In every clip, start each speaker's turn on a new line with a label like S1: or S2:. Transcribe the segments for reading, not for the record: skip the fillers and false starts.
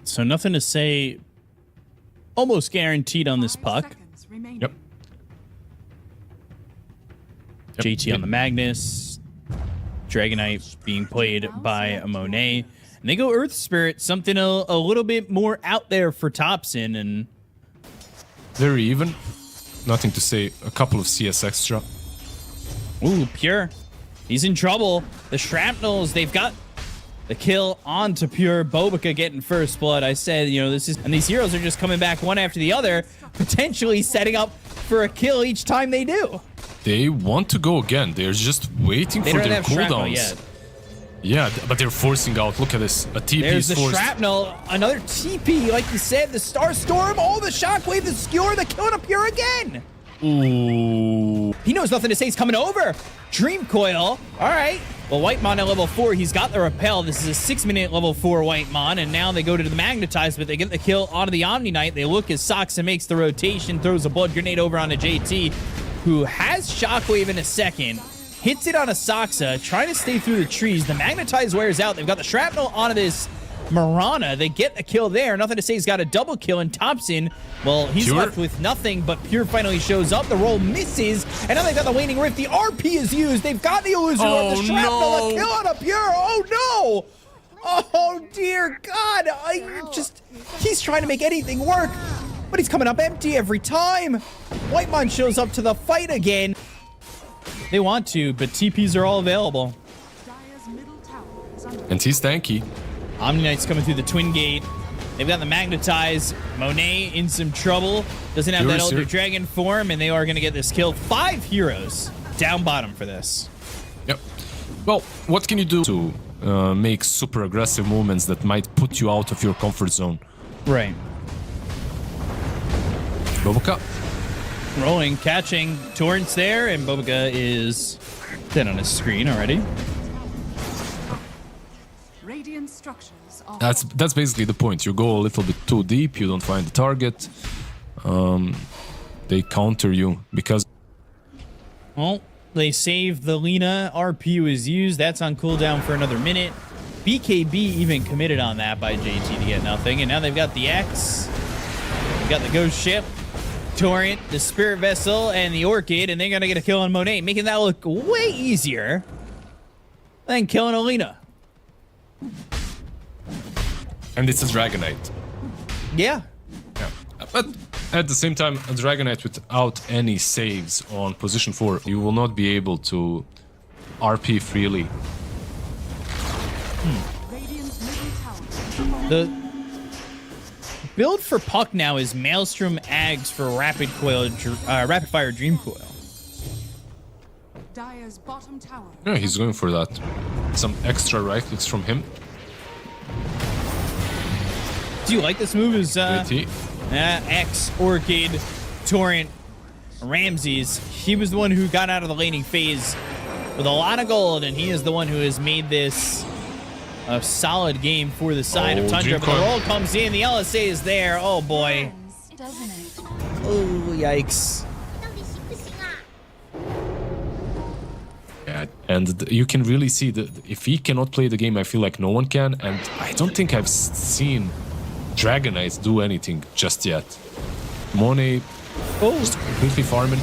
S1: So nothing to say. Almost guaranteed on this puck.
S2: Yep.
S1: JT on the Magnus. Dragonite being played by Monet. And they go Earth Spirit, something a little bit more out there for Thompson. And
S2: very even. Nothing to say. A couple of CS extra.
S1: ooh, Pure. He's in trouble. The Shrapnels, they've got the kill onto Pure. Bobica getting first blood. I said, you know, this is... And these heroes are just coming back one after the other, potentially setting up for a kill each time they do.
S2: They want to go again. They're just waiting for their cooldowns. Yet. Yeah, but they're forcing out. Look at this. A TP
S1: There's
S2: is
S1: the
S2: forced.
S1: Shrapnel. Another TP, like you said. The Star Storm. Oh, the Shockwave, the Skewer, the killing up Pure again.
S2: Ooh.
S1: He knows nothing to say. He's coming over. Dream Coil. All right. Well, Whitemon at level 4. He's got the Repel. This is a 6-minute level 4 Whitemon. And now they go to the Magnetize, but they get the kill onto the Omni Knight. They look as Soxa makes the rotation, throws a Blood Grenade over onto JT, who has Shockwave in a second. Hits it on a Soxa, trying to stay through the trees. The Magnetize wears out. They've got the Shrapnel onto this Marana. They get a kill there. Nothing to say. He's got a double kill. And Thompson, well, he's
S2: Pure
S1: left with nothing, but Pure finally shows up. The roll misses. And now they've got the Waning Rift. The RP is used. They've got the Illusion Orb. The Shrapnel,
S2: no.
S1: a kill on a Pure. Oh, no. Oh, dear God. He's trying to make anything work, but he's coming up empty every time. Whitemon shows up to the fight again. They want to, but TPs are all available.
S2: And he's tanky.
S1: Omni Knight's coming through the Twin Gate. They've got the Magnetize. Monet in some trouble. Doesn't have that Elder Dragon form, and they are going to get this kill. 5 heroes down bottom for this.
S2: Yep. Well, what can you do to make super aggressive movements that might put you out of your comfort zone?
S1: Right.
S2: Bobica.
S1: Rolling, catching. Torrent's there, and Bobica is dead on his screen already.
S2: That's basically the point. You go a little bit too deep, you don't find the target. They counter you because...
S1: Well, they save the Lina. RP was used. That's on cooldown for another minute. BKB even committed on that by JT to get nothing. And now they've got the X. They've got the Ghost Ship, Torrent, the Spirit Vessel, and the Orchid. And they're going to get a kill on Monet, making that look way easier than killing Alina.
S2: And it's a Dragonite.
S1: Yeah.
S2: Yeah. But at the same time, a Dragonite without any saves on position 4, you will not be able to RP freely.
S1: The build for Puck now is Maelstrom Ags for Rapid Fire Dream Coil.
S2: Yeah, he's going for that. Some extra right clicks from him.
S1: Do you like this move? Is X, Orchid, Torrent, Ramses. He was the one who got out of the laning phase with a lot of gold, and he is the one who has made this a solid game for the side of Tundra. But the roll comes in. The LSA is there. Oh, boy. Oh, yikes.
S2: Yeah, and you can really see that if he cannot play the game, I feel like no one can. And I don't think I've seen Dragonites do anything just yet. Monet just completely farming.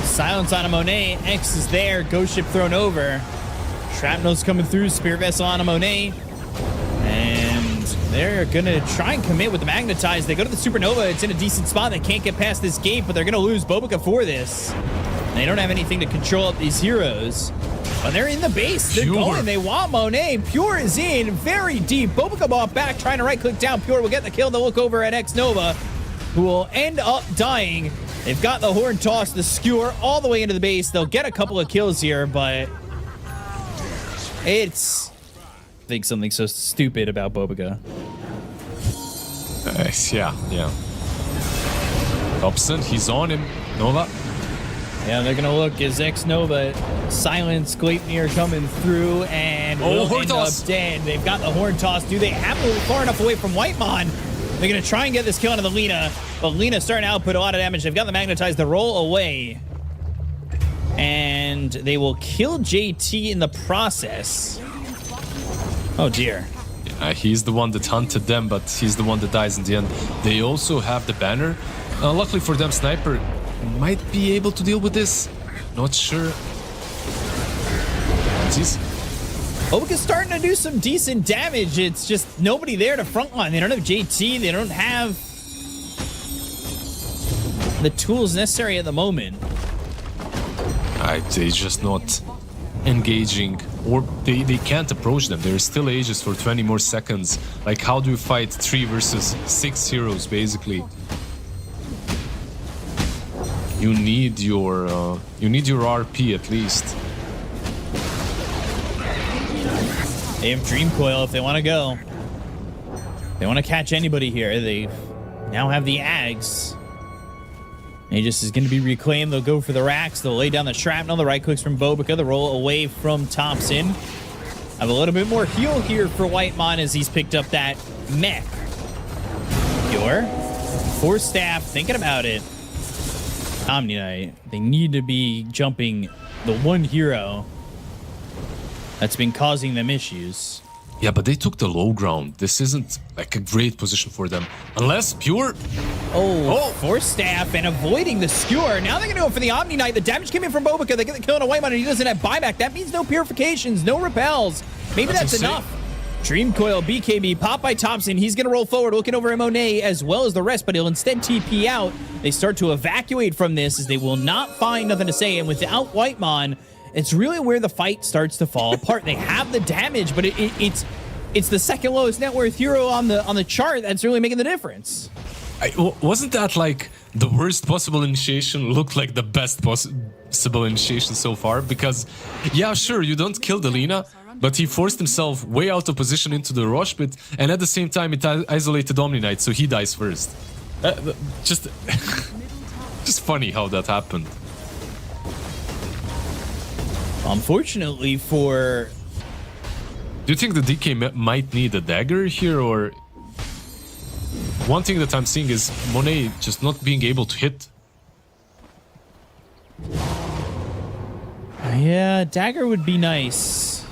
S1: Silence on a Monet. X is there. Ghost Ship thrown over. Shrapnel's coming through. Spirit Vessel on a Monet. And they're going to try and commit with the Magnetize. They go to the Supernova. It's in a decent spot. They can't get past this gate, but they're going to lose Bobica for this. They don't have anything to control up these heroes. But they're in the base. They're going. They want Monet. Pure is in very deep. Bobica bought back, trying to right-click down. Pure will get the kill. They'll look over at X-Nova, who will end up dying. They've got the Horn Toss, the Skewer, all the way into the base. They'll get a couple of kills here, but it's... I think something so stupid about Bobica.
S2: Yeah. Dobson, he's on him. Nova.
S1: Yeah, they're gonna look as X-Nova silence Gleipnir coming through and will end up dead. They've got the Horn Toss. Do they have to move far enough away from Whitemon? They're gonna try and get this kill onto the Lina, but Lina's starting to output a lot of damage. They've got the Magnetize, the roll away. And they will kill JT in the process. Oh dear.
S2: He's the one that hunted them, but he's the one that dies in the end. They also have the banner. Luckily for them, Sniper might be able to deal with this. Not sure.
S1: Oga's starting to do some decent damage. It's just nobody there to frontline. They don't have JT. They don't have the tools necessary at the moment.
S2: They're just not engaging, or they can't approach them. There's still Aegis for 20 more seconds. Like, how do you fight 3 versus 6 heroes, basically? You need your RP at least.
S1: They have Dream Coil if they want to go. They want to catch anybody here. They now have the Ags. Aegis is going to be reclaimed. They'll go for the racks. They'll lay down the shrapnel. The right clicks from Bobica. The roll away from Thompson. Have a little bit more heal here for Whitemon as he's picked up that mech. Pure. Force staff. Thinking about it. Omni Knight. They need to be jumping the one hero that's been causing them issues.
S2: Yeah, but they took the low ground. This isn't like a great position for them. Unless Pure...
S1: Force staff and avoiding the skewer. Now they're going to go for the Omni Knight. The damage came in from Bobica. They get the kill on a Whitemon and he doesn't have buyback. That means no purifications, no repels. Maybe that's enough. Dream Coil, BKB, popped by Thompson. He's going to roll forward, looking over Monet as well as the rest, but he'll instead TP out. They start to evacuate from this as they will not find nothing to say. And without Whitemon, it's really where the fight starts to fall apart. They have the damage, but it's the second lowest net worth hero on the chart that's really making the difference.
S2: Wasn't that like the worst possible initiation looked like the best possible initiation so far? Because, yeah, sure, you don't kill the Lina, but he forced himself way out of position into the rush pit, and at the same time it isolated Omni Knight, so he dies first. Just funny how that happened.
S1: Unfortunately for...
S2: Do you think the DK might need a dagger here, or... One thing that I'm seeing is Monet just not being able to hit.
S1: Yeah, dagger would be nice.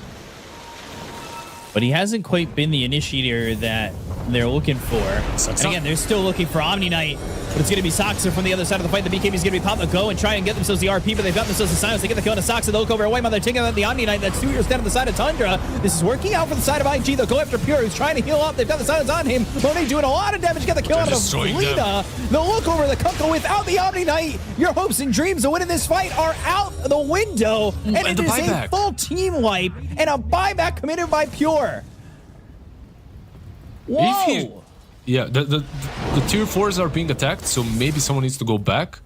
S1: But he hasn't quite been the initiator that they're looking for. And again, they're still looking for Omni Knight. But it's going to be Soxer from the other side of the fight. The BKB is going to be popped. They'll go and try and get themselves the RP, but they've got themselves the silence. They get the kill on a Soxer. They'll look over at Whitemon. They're taking out the Omni Knight. That's 2 years down on the side of Tundra. This is working out for the side of IG. They'll go after Pure, who's trying to heal up. They've got the silence on him. Monet doing a lot of damage. Get the kill out of Lina. They'll look over the Kunko without the Omni Knight. Your hopes and dreams of winning this fight are out the window. And it is a full team wipe and a buyback committed by Pure. Whoa!
S2: Yeah, the tier 4s are being attacked, so maybe someone needs to go back.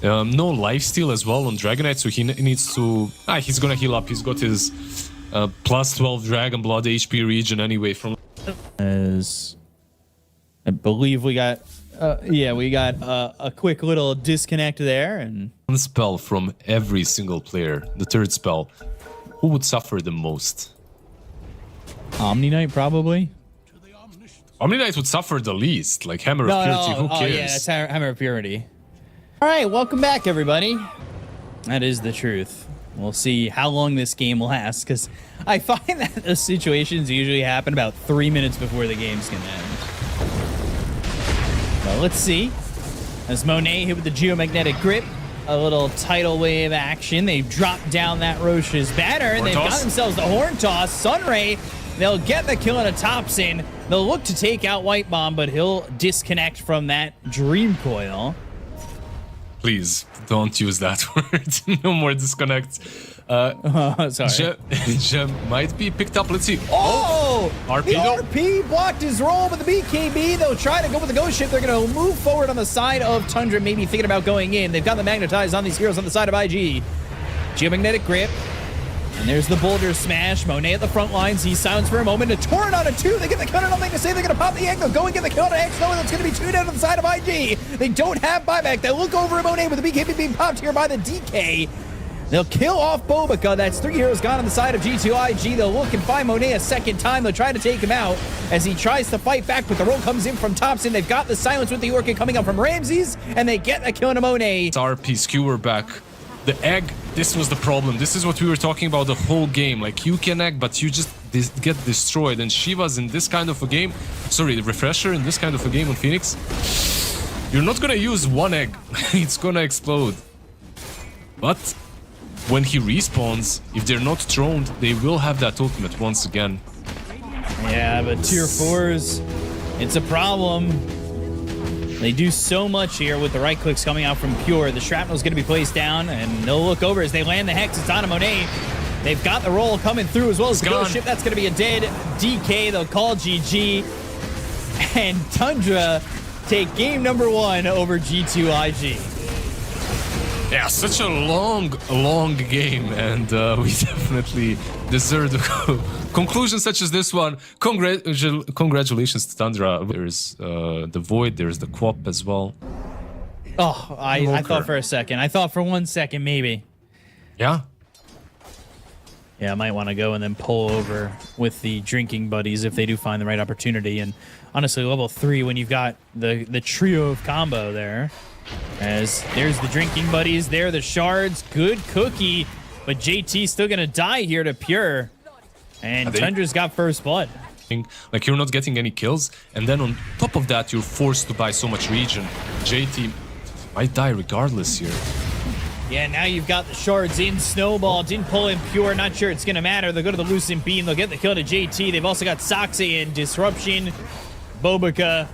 S2: No lifesteal as well on Dragon Knight, so he needs to... he's gonna heal up. He's got his plus 12 Dragon Blood HP regen anyway from...
S1: As I believe we got... we got a quick little disconnect there. And
S2: one spell from every single player, the third spell. Who would suffer the most?
S1: Omni Knight, probably.
S2: Omni Knight would suffer the least, like Hammer of Purity, who cares?
S1: Oh yeah, that's Hammer of Purity. All right, welcome back, everybody. That is the truth. We'll see how long this game lasts, because I find that those situations usually happen about 3 minutes before the game's gonna end. Well, let's see. As Monet hit with the Geomagnetic Grip, a little tidal wave action. They've dropped down that Roche's banner, and they've got themselves the Horn Toss. Sunray, they'll get the kill on a Thompson. They'll look to take out Whitemon, but he'll disconnect from that Dream Coil.
S2: Please, don't use that word. No more disconnect.
S1: Sorry.
S2: Gem might be picked up. Let's see.
S1: RP, the RP blocked his roll, but the BKB, they'll try to go with the ghost ship. They're going to move forward on the side of Tundra, maybe thinking about going in. They've got the magnetized on these heroes on the side of IG. Geomagnetic Grip. And there's the boulder smash. Monet at the front lines. He's silenced for a moment. A Torrent on a 2. They get the counter. Nothing to say. They're going to pop the egg. They'll go and get the kill on X. No, that's going to be 2 down on the side of IG. They don't have buyback. They look over at Monet with the BKB being popped here by the DK. They'll kill off Bobica. That's 3 heroes gone on the side of G2IG. They'll look and find Monet a second time. They'll try to take him out as he tries to fight back, but the roll comes in from Thompson. They've got the silence with the Orchid coming up from Ramses, and they get the kill on Monet.
S2: It's RP skewer back. The egg, this was the problem. This is what we were talking about the whole game. Like, you can egg, but get destroyed. And Shiva's in this kind of a game, sorry, the Refresher in this kind of a game on Phoenix, you're not gonna use one egg. It's gonna explode. But when he respawns, if they're not thrown, they will have that ultimate once again.
S1: Yeah, but tier 4s, it's a problem. They do so much here with the right clicks coming out from Pure. The shrapnel's going to be placed down, and they'll look over as they land the Hex. It's on Monet. They've got the roll coming through as well as the Ghost Ship. That's going to be a dead DK. They'll call GG. And Tundra take game number 1 over G2IG.
S2: Yeah, such a long game, and we definitely deserve the conclusion such as this one. Congratulations to Tundra. There's the Void, there's the Quap as well.
S1: Oh, I thought for a second. I thought for 1 second, maybe.
S2: Yeah.
S1: Yeah, I might want to go and then pull over with the drinking buddies if they do find the right opportunity. And honestly, level 3, when you've got the trio of combo there, as there's the drinking buddies, there the shards, good cookie, but JT's still gonna die here to Pure, and Tundra's got first blood.
S2: Like, you're not getting any kills, and then on top of that, you're forced to buy so much regen. JT might die regardless here.
S1: Yeah, now you've got the shards in. Snowball didn't pull in Pure. Not sure it's going to matter. They'll go to the Lucent Beam. They'll get the kill to JT. They've also got Soxe in. Disruption. Bobica.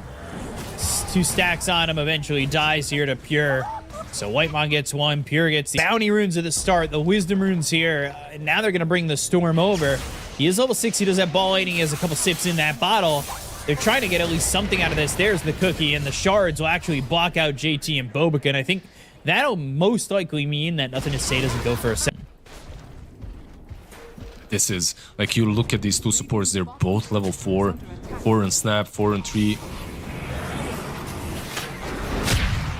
S1: 2 stacks on him. Eventually dies here to Pure. So Whitemon gets 1. Pure gets the bounty runes at the start. The wisdom runes here. Now they're going to bring the Storm over. He is level 6. He does have ball lightning. He has a couple sips in that bottle. They're trying to get at least something out of this. There's the cookie. And the shards will actually block out JT and Bobica. And I think that'll most likely mean that Nothing to Say doesn't go for a second.
S2: This is, like, you look at these 2 supports, they're both level 4. 4 and Snap, 4 and 3.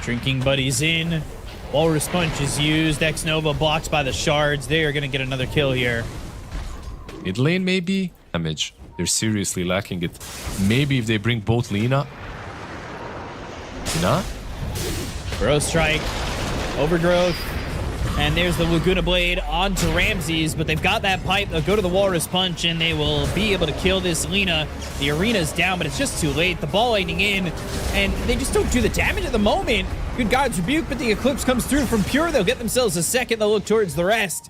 S1: Drinking buddies in. Walrus Punch is used. X-Nova blocked by the shards. They are going to get another kill here.
S2: Mid lane, maybe? Damage. They're seriously lacking it. Maybe if they bring both Lina. Lina?
S1: Bro Strike. Overgrowth. And there's the Laguna Blade onto Ramses, but they've got that pipe. They'll go to the Walrus Punch, and they will be able to kill this Lina. The arena's down, but it's just too late. The ball lightning in, and they just don't do the damage at the moment. Good God's Rebuke, but the Eclipse comes through from Pure. They'll get themselves a second. They'll look towards the rest.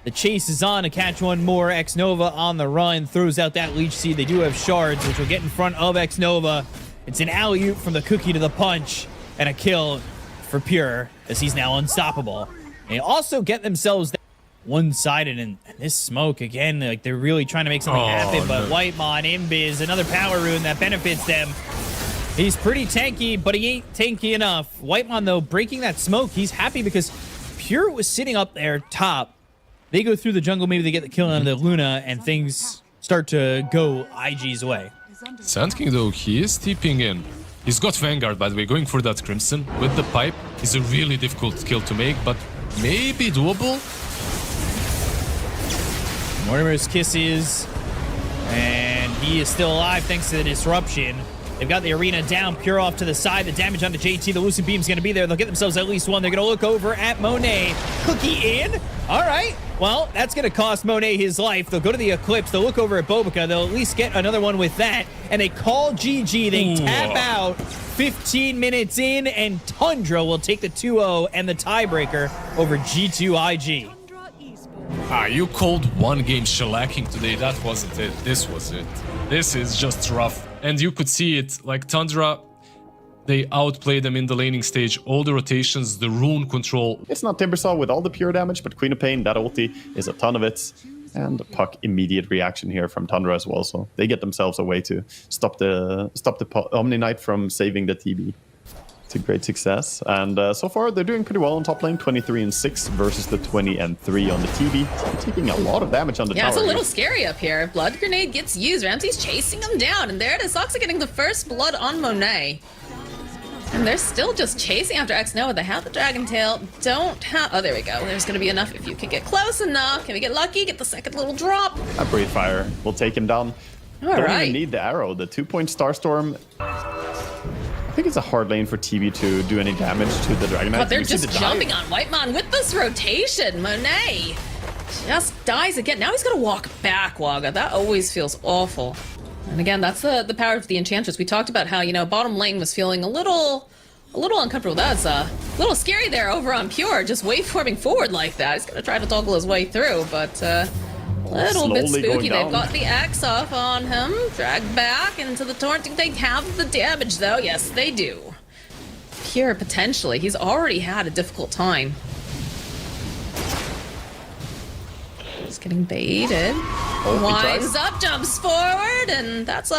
S1: The chase is on to catch one more. X-Nova on the run, throws out that Leech Seed. They do have shards, which will get in front of X-Nova. It's an alley-oop from the cookie to the punch, and a kill for Pure, as he's now unstoppable. They also get themselves one-sided, and this smoke, again, like, they're really trying to make something happen, but Whitemon, Imbiz, another power rune that benefits them. He's pretty tanky, but he ain't tanky enough. Whitemon, though, breaking that smoke, he's happy because Pure was sitting up there top. They go through the jungle, maybe they get the kill on the Luna, and things start to go IG's way.
S2: Sand King, though, he is TPing in. He's got Vanguard, by the way, going for that Crimson with the pipe. Is a really difficult kill to make, but maybe doable.
S1: Mortimer's kisses, and he is still alive thanks to the disruption. They've got the arena down, Pure off to the side. The damage onto JT, the Lucent Beam's going to be there. They'll get themselves at least 1. They're going to look over at Monet. Cookie in. All right. Well, that's going to cost Monet his life. They'll go to the Eclipse. They'll look over at Bobica. They'll at least get another one with that. And they call GG. They tap out 15 minutes in, and Tundra will take the 2-0 and the tiebreaker over G2IG.
S2: You called one game shellacking today. That wasn't it. This was it. This is just rough. And you could see it. Like, Tundra, they outplayed them in the laning stage. All the rotations, the rune control.
S3: It's not Timbersaw with all the pure damage, but Queen of Pain, that ulti is a ton of it. And Puck, immediate reaction here from Tundra as well. So they get themselves a way to stop the Omni Knight from saving the TB. To great success. And so far, they're doing pretty well on top lane. 23-6 versus the 20-3 on the TB. So they're taking a lot of damage on the tower.
S4: Yeah, it's a little scary up here. Blood Grenade gets used. Ramsey's chasing him down. And there it is. Soxa getting the first blood on Monet. And they're still just chasing after X-Nova. They have the Dragon Tail. Don't have... Oh, there we go. There's going to be enough if you can get close enough. Can we get lucky? Get the second little drop.
S3: A Breathe Fire will take him down.
S4: All
S3: Don't
S4: right.
S3: even need the arrow. The 2-point Starstorm... I think it's a hard lane for TB to do any damage to the Dragon Knight.
S4: But they're just jumping on Whitemon with this rotation. Monet just dies again. Now he's gonna walk back, Wagga. That always feels awful. And again, that's the power of the Enchantress. We talked about how, you know, bottom lane was feeling a little uncomfortable. That's a little scary there over on Pure, just waveforming forward like that. He's gonna try to toggle his way through, but a little bit
S3: Slowly
S4: spooky.
S3: going down.
S4: They've got the X off on him. Dragged back into the torrent. Do they have the damage, though? Yes, they do. Pure, potentially. He's already had a difficult time. Just getting baited.
S3: Oh, he
S4: Winds
S3: tries.
S4: up, jumps forward, and that's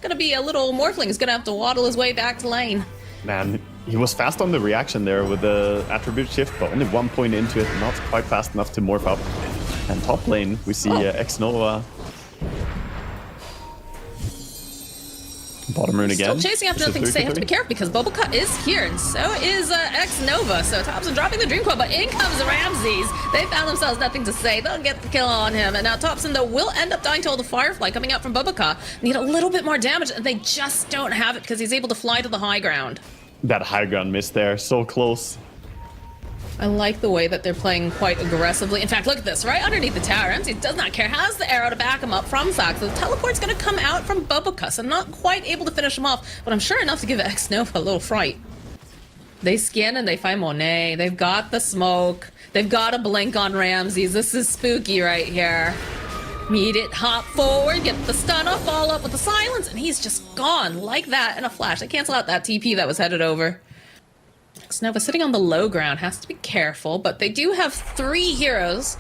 S4: gonna be a little Morphling. He's gonna have to waddle his way back to lane.
S3: Man, he was fast on the reaction there with the attribute shift, but only 1 point into it, not quite fast enough to morph up. And top lane, we see X-Nova. Bottom rune again.
S4: Still chasing after
S3: Is it
S4: nothing to say. Have to be
S3: 3-3?
S4: careful because Boboka is here, and so is X-Nova. So Thompson dropping the Dream Coil, but in comes Ramses. They found themselves nothing to say. They'll get the kill on him. And now Thompson, though, will end up dying to all the Firefly coming out from Boboka. Need a little bit more damage, and they just don't have it because he's able to fly to the high ground.
S3: That high ground miss there, so close.
S4: I like the way that they're playing quite aggressively. In fact, look at this, right underneath the tower. Ramsey does not care, has the arrow to back him up from Sox. The teleport's going to come out from Boboka, so not quite able to finish him off, but I'm sure enough to give X-Nova a little fright. They scan and they find Monet. They've got the smoke. They've got a blink on Ramses. This is spooky right here. Meet it, hop forward, get the stun off, follow up with the silence, and he's just gone like that in a flash. They cancel out that TP that was headed over. X-Nova sitting on the low ground, has to be careful, but they do have 3 heroes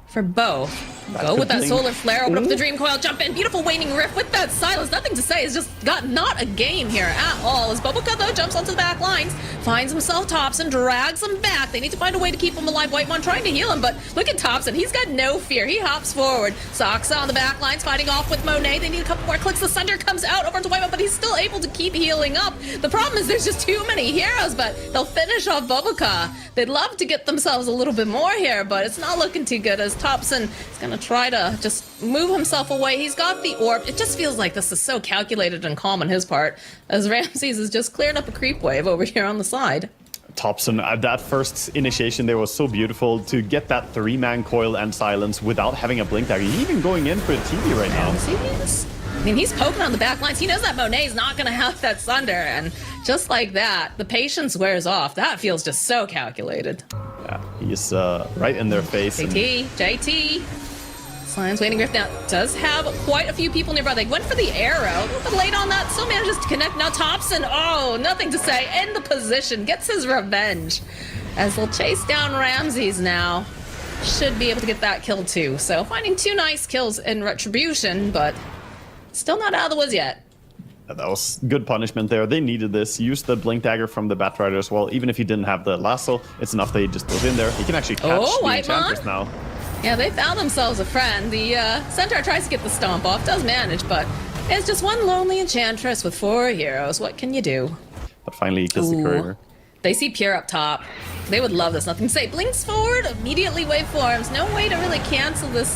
S4: for both. Go with that
S3: blink.
S4: solar flare, open up the Dream Coil, jump in, beautiful waning rift with that silence. Nothing to say, it's just got not a game here at all. As Boboka, though, jumps onto the back lines, finds himself Thompson, drags him back. They need to find a way to keep him alive. Whitemon trying to heal him, but look at Thompson. He's got no fear. He hops forward. Soxa on the back lines, fighting off with Monet. They need a couple more clicks. The Sunder comes out over to Whitemon, but he's still able to keep healing up. The problem is there's just too many heroes, but they'll finish off Boboka. They'd love to get themselves a little bit more here, but it's not looking too good as Thompson is going to try to just move himself away. He's got the orb. It just feels like this is so calculated and calm on his part, as Ramses is just clearing up a creep wave over here on the side.
S3: Thompson, that first initiation there was so beautiful to get that 3-man coil and silence without having a blink dagger. He's even going in for a TV right now.
S4: Ramses? I mean, he's poking on the back lines. He knows that Monet's not going to have that Sunder, and just like that, the patience wears off. That feels just so calculated.
S3: Yeah, he's right in their face. and-
S4: JT. Science Waning Rift now does have quite a few people nearby. They went for the arrow. A little bit late on that. Still manages to connect. Now Thompson, oh, nothing to say. In the position. Gets his revenge. As they'll chase down Ramses now. Should be able to get that kill too. So finding 2 nice kills in retribution, but still not out of the woods yet.
S3: That was good punishment there. They needed this. Use the blink dagger from the Batrider as well. Even if he didn't have the lasso, it's enough that he just goes in there. He can actually catch
S4: Oh,
S3: the
S4: Whitemon.
S3: Enchantress now.
S4: Yeah, they found themselves a friend. The Centaur tries to get the stomp off, does manage, but it's just one lonely Enchantress with 4 heroes. What can you do?
S3: But finally he kills the
S4: Ooh.
S3: courier.
S4: They see Pure up top. They would love this. Nothing to say. Blinks forward, immediately waveforms. No way to really cancel this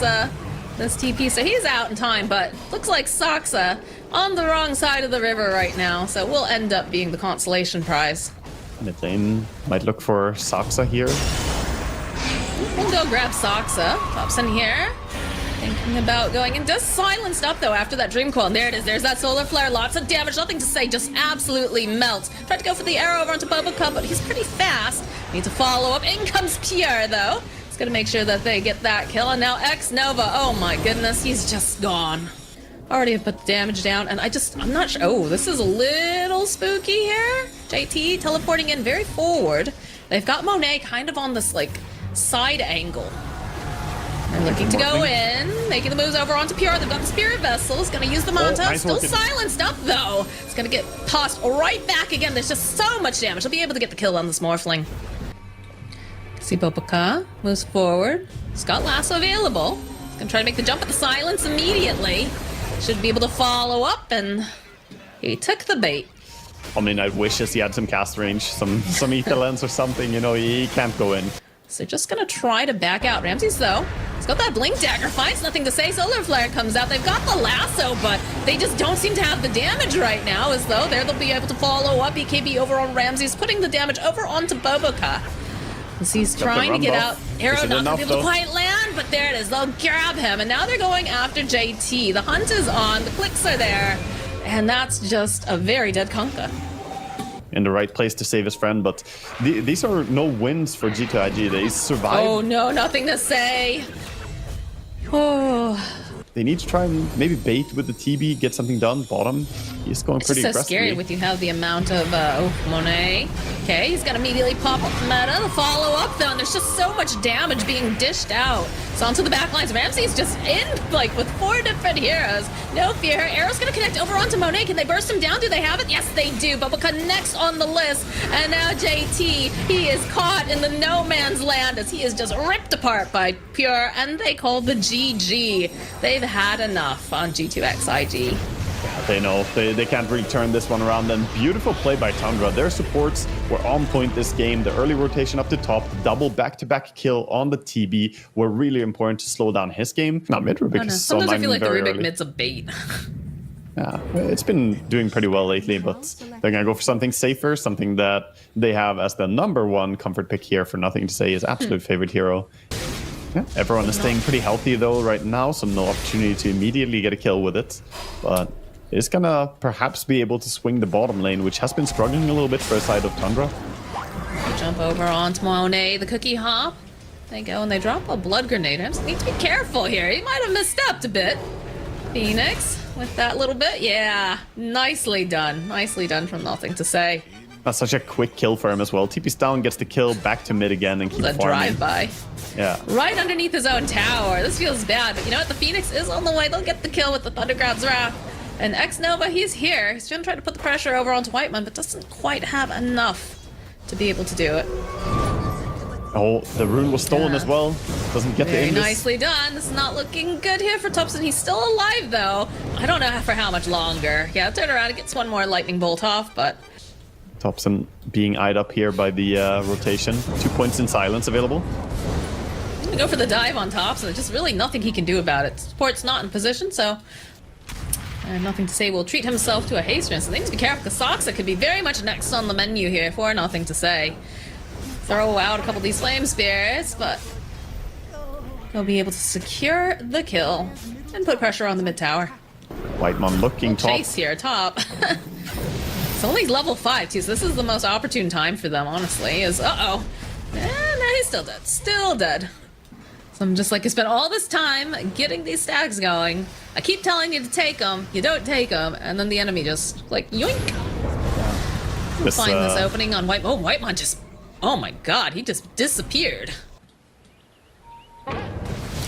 S4: this TP. So he's out in time, but looks like Soxa on the wrong side of the river right now. So we'll end up being the consolation prize.
S3: Mid lane might look for Soxa here.
S4: We'll go grab Soxa. Thompson here. Thinking about going in. Just silenced up though after that Dream Coil. And there it is. There's that solar flare. Lots of damage. Nothing to say. Just absolutely melts. Tried to go for the arrow over onto Boboka, but he's pretty fast. Need to follow up. In comes Pure though. He's gonna make sure that they get that kill. And now X-Nova. Oh my goodness. He's just gone. Already have put the damage down. And I'm not sure. Oh, this is a little spooky here. JT teleporting in very forward. They've got Monet kind of on this like side angle. They're looking to go in, making the moves over onto Pure. They've got the Spirit Vessel. It's going to use the Manta.
S3: nice
S4: Still
S3: working.
S4: silenced up, though. It's going to get tossed right back again. There's just so much damage. They'll be able to get the kill on this Morphling. See Boboka moves forward. He's got Lasso available. He's going to try to make the jump at the silence immediately. Should be able to follow up, and he took the bait.
S3: Omni Knight wishes he had some cast range, some ether lens or something. You know, he can't go in.
S4: So just gonna try to back out. Ramses though, he's got that blink dagger, finds nothing to say. Solar flare comes out. They've got the lasso, but they just don't seem to have the damage right now. As though there they'll be able to follow up. BKB over on Ramses, putting the damage over onto Boboka. As he's
S3: Got the
S4: trying to
S3: run
S4: get
S3: buff.
S4: out. Arrow
S3: Is it
S4: not going to
S3: enough,
S4: be able to
S3: though?
S4: quite land, but there it is. They'll grab him. And now they're going after JT. The hunt is on. The clicks are there. And that's just a very dead Kunkka.
S3: In the right place to save his friend, but these are no wins for G2IG. They survived.
S4: Oh, no, nothing to say. Oh,
S3: They need to try and maybe bait with the TB, get something done. Bottom, he's going
S4: it's
S3: pretty
S4: just so
S3: aggressively.
S4: scary when you have the amount of, Monet. Okay, he's got to immediately pop up the meta. The follow-up, though, and there's just so much damage being dished out. So onto the back lines. Ramsey's just in, like, with 4 different heroes. No fear. Arrow's going to connect over onto Monet. Can they burst him down? Do they have it? Yes, they do. Bubaka next on the list. And now JT, he is caught in the no man's land as he is just ripped apart by Pure, and they call the GG. They've had enough on G2XIG.
S3: They know they can't really turn this one around. Then beautiful play by Tundra. Their supports were on point this game. The early rotation up the top, the double back-to-back kill on the TB were really important to slow down his game. Not mid Rubik.
S4: Oh, no.
S3: Is
S4: Sometimes I feel like the
S3: very
S4: Rubik
S3: early.
S4: mid's a bait.
S3: Yeah, it's been doing pretty well lately, but they're gonna go for something safer, something that they have as the #1 comfort pick here for Nothing to Say, his absolute favorite hero. Yeah, everyone is staying pretty healthy though right now, so no opportunity to immediately get a kill with it. But it's gonna perhaps be able to swing the bottom lane, which has been struggling a little bit for the side of Tundra.
S4: Jump over onto Monet, the cookie hop. They go and they drop a blood grenade. I just need to be careful here. He might have misstepped a bit. Phoenix with that little bit. Yeah, nicely done. Nicely done from Nothing to Say.
S3: That's such a quick kill for him as well. TP's down, gets the kill, back to mid again, and keep
S4: A
S3: farming.
S4: drive-by.
S3: Yeah.
S4: Right underneath his own tower. This feels bad, but you know what? The Phoenix is on the way. They'll get the kill with the Thundercloud's Wrath. And X-Nova, he's here. He's gonna try to put the pressure over onto Whiteman, but doesn't quite have enough to be able to do it.
S3: Oh, the rune was stolen
S4: Yeah.
S3: as well. Doesn't get the
S4: Very
S3: Indus.
S4: nicely done. This is not looking good here for Thompson. He's still alive, though. I don't know for how much longer. Yeah, turn around and gets one more lightning bolt off, but
S3: Thompson being eyed up here by the rotation. 2 points in silence available.
S4: we go for the dive on Thompson. There's just really nothing he can do about it. Support's not in position, so Nothing to Say will treat himself to a haste rinse. So they need to be careful because Soxa could be very much next on the menu here for Nothing to Say. Throw out a couple of these flame spirits, but he'll be able to secure the kill and put pressure on the mid tower.
S3: Whitemon looking top.
S4: Chase here, top. It's only level 5 too, so this is the most opportune time for them, honestly. Is no, he's still dead. Still dead. So I'm just like, I spent all this time getting these stacks going. I keep telling you to take them, you don't take them, and then the enemy just like yoink.
S3: This,
S4: Find this opening on White. Oh, Whitemon just. Oh my God, he just disappeared. A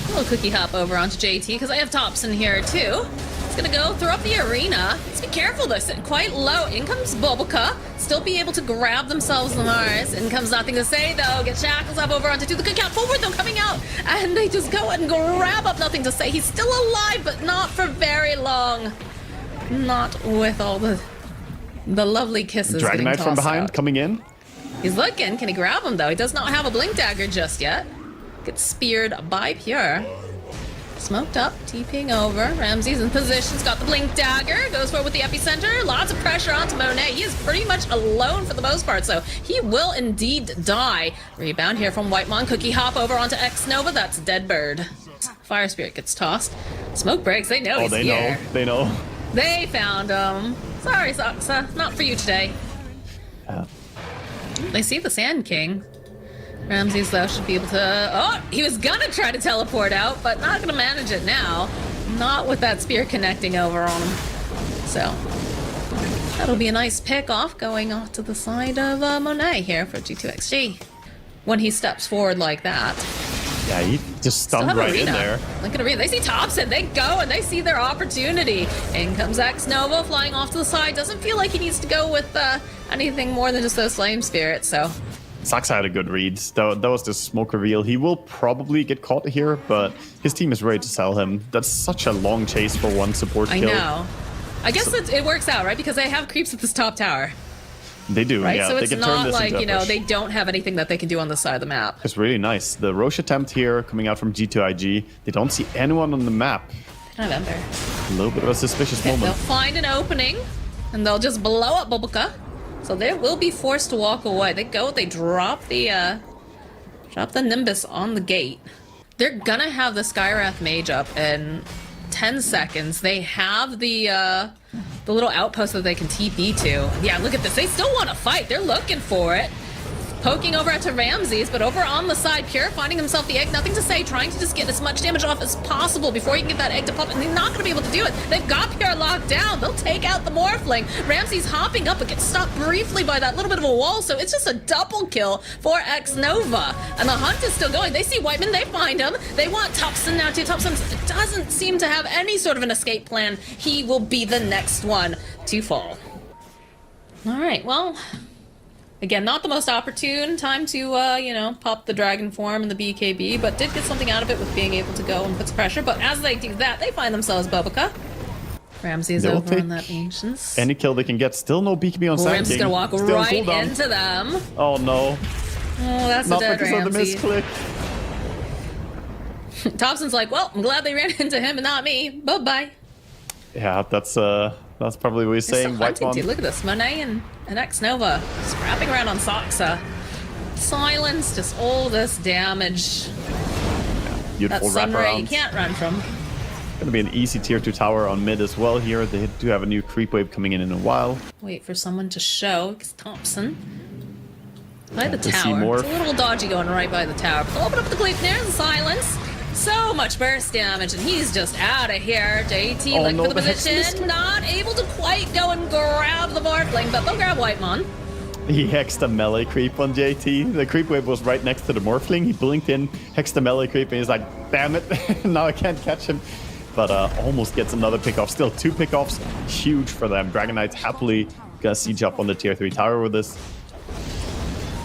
S4: little cookie hop over onto JT because I have Thompson here too. He's gonna go throw up the arena. Let's be careful though, sitting quite low. In comes Boboka. Still be able to grab themselves the Mars. In comes Nothing to Say though. Get Shackles up over onto 2. The cookie hop forward though, coming out. And they just go and grab up Nothing to Say. He's still alive, but not for very long. Not with all the lovely kisses.
S3: Dragon
S4: getting
S3: Knight from
S4: tossed
S3: behind
S4: out.
S3: coming in.
S4: He's looking. Can he grab him, though? He does not have a Blink Dagger just yet. Gets speared by Pure. Smoked up, TPing over. Ramsey's in position. He's got the Blink Dagger. Goes for it with the Epicenter. Lots of pressure onto Monet. He is pretty much alone for the most part, so he will indeed die. Rebound here from Whitemon. Cookie hop over onto X-Nova. That's Dead Bird. Fire Spirit gets tossed. Smoke breaks. They know
S3: Oh,
S4: he's
S3: they
S4: here.
S3: know. They know.
S4: They found him. Sorry, Soxa. Not for you today. They see the Sand King. Ramses, though, should be able to... Oh, he was gonna try to teleport out, but not gonna manage it now. Not with that spear connecting over on him. So, that'll be a nice pick off going off to the side of Monet here for G2XG. When he steps forward like that.
S3: Yeah, he just
S4: Still
S3: stunned
S4: have
S3: right in
S4: Arena.
S3: there.
S4: Look at Arena. They see Thompson. They go and they see their opportunity. In comes X-Nova flying off to the side. Doesn't feel like he needs to go with anything more than just those flame spirits, so...
S3: Saxa had a good read. That was the smoke reveal. He will probably get caught here, but his team is ready to sell him. That's such a long chase for one support
S4: I
S3: kill.
S4: know. I guess it works out, right? Because they have creeps at this top tower,
S3: They do,
S4: right?
S3: yeah.
S4: So
S3: they
S4: it's
S3: can turn
S4: not
S3: this
S4: like,
S3: into a
S4: you know,
S3: push.
S4: they don't have anything that they can do on this side of the map.
S3: It's really nice. The Roche attempt here coming out from G2IG. They don't see anyone on the map.
S4: They don't have Ember.
S3: A little bit of a suspicious
S4: They'll
S3: moment.
S4: find an opening, and they'll just blow up Bulbuka. So they will be forced to walk away. They go, they drop the Drop the Nimbus on the gate. They're gonna have the Skywrath Mage up in 10 seconds. They have the little outpost that they can TP to. Yeah, look at this. They still want to fight. They're looking for it. Poking over to Ramses, but over on the side, Pure finding himself the egg. Nothing to say, trying to just get as much damage off as possible before he can get that egg to pop, and they're not going to be able to do it. They've got Pure locked down. They'll take out the Morphling. Ramses hopping up, but gets stopped briefly by that little bit of a wall, so it's just a double kill for X-Nova. And the hunt is still going. They see Whiteman, they find him. They want Thompson now too. Thompson doesn't seem to have any sort of an escape plan. He will be the next one to fall. All right, well... Again, not the most opportune time to, you know, pop the dragon form in the BKB, but did get something out of it with being able to go and put some pressure. But as they do that, they find themselves Bobica. Ramsey's over on that Ancients.
S3: Any kill they can get. Still no BKB on Sand King.
S4: Ramsey's gonna walk
S3: Still
S4: right into them.
S3: Oh no.
S4: Oh, that's
S3: Not
S4: a dead
S3: because
S4: Ramsey.
S3: of the misclick.
S4: Thompson's like, well, I'm glad they ran into him and not me. Bye-bye.
S3: Yeah, that's probably what he's
S4: They're
S3: saying.
S4: still hunting,
S3: White
S4: dude. Look at this. Monet and X-Nova scrapping around on Soxa. Silence, just all this damage. That
S3: Beautiful
S4: Sunray you
S3: wraparound.
S4: can't run from.
S3: Gonna be an easy tier 2 tower on mid as well here. They do have a new creep wave coming in a while.
S4: Wait for someone to show. It's Thompson. By the
S3: to see
S4: tower.
S3: more.
S4: It's a little dodgy going right by the tower. But they'll open up the Gleep. There's the Silence. So much burst damage, and he's just out of here. JT looking for the position. Not able to quite go and grab the Morphling, but they'll grab Whitemon.
S3: He hexed a melee creep on JT. The creep wave was right next to the Morphling. He blinked in, hexed a melee creep, and he's like, damn it, now I can't catch him. But almost gets another pickoff. Still 2 pickoffs, huge for them. Dragon Knights happily gonna siege up on the tier 3 tower with this.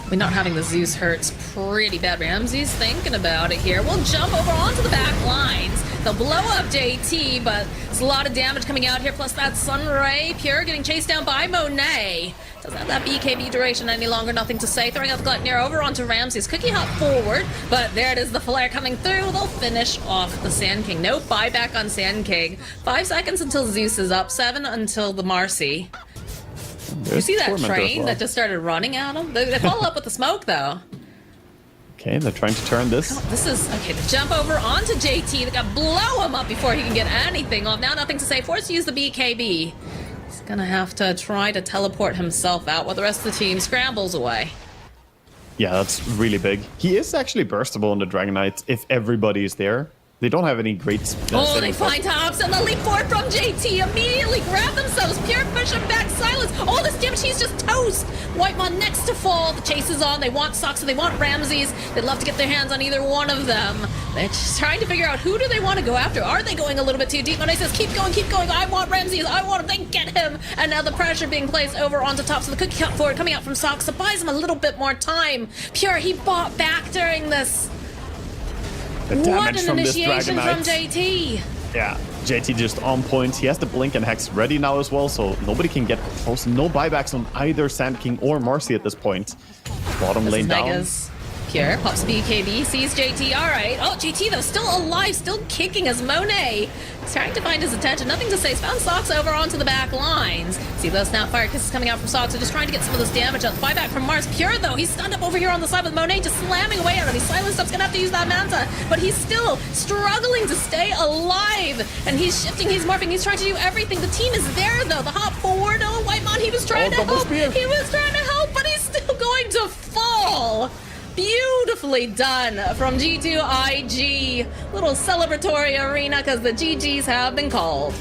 S4: We're not having the Zeus hurts pretty bad. Ramsey's thinking about it here. We'll jump over onto the back lines. They'll blow up JT, but there's a lot of damage coming out here. Plus that Sunray. Pure getting chased down by Monet. Doesn't have that BKB duration any longer. Nothing to say. Throwing out the Gluttony over onto Ramses. Cookie hop forward, but there it is. The flare coming through. They'll finish off the Sand King. No buyback on Sand King. 5 seconds until Zeus is up. 7 until the Marcy. You see that train that just started running at them? They follow up with the smoke, though.
S3: Okay, they're trying to turn this.
S4: This is... Okay, the jump over onto JT. They got to blow him up before he can get anything off. Now nothing to say. Forced to use the BKB. He's going to have to try to teleport himself out while the rest of the team scrambles away.
S3: Yeah, that's really big. He is actually burstable on the Dragon Knight if everybody is there. They don't have any great...
S4: Oh, they find Thompson. The leap forward from JT. Immediately grab themselves. Pure push him back. Silence. All this damage. He's just toast. Whitemon next to fall. The chase is on. They want Soxa. They want Ramses. They'd love to get their hands on either one of them. They're just trying to figure out who do they want to go after. Are they going a little bit too deep? Monet says, keep going, keep going. I want Ramses. I want him. They get him. And now the pressure being placed over onto Thompson. The cookie cut forward coming out from Soxa buys him a little bit more time. Pure, he bought back during this. What an initiation from JT!
S3: Yeah, JT just on point. He has the blink and hex ready now as well, so nobody can get close. No buybacks on either Sand King or Marcy at this point. Bottom lane down.
S4: Megas. Pure pops BKB, sees JT. All right. Oh, JT though still alive, still kicking as Monet. He's trying to find his attention. Nothing to say. He's found Sox over onto the back lines. See those Snapfire kisses coming out from Sox. They're just trying to get some of this damage up. Buyback from Mars. Pure though, he's stunned up over here on the side with Monet just slamming away at him. He's silenced up. He's gonna have to use that Manta, but he's still struggling to stay alive. And he's shifting. He's morphing. He's trying to do everything. The team is there though. The hop forward. Oh, Whitemon. He was trying to help. He was trying to help, but he's still going to fall. Beautifully done from G2IG. Little celebratory arena because the GGs have been called.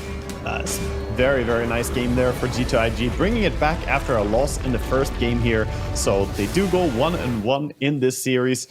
S3: Very, very nice game there for G2IG, bringing it back after a loss in the first game here. So they do go 1-1 in this series.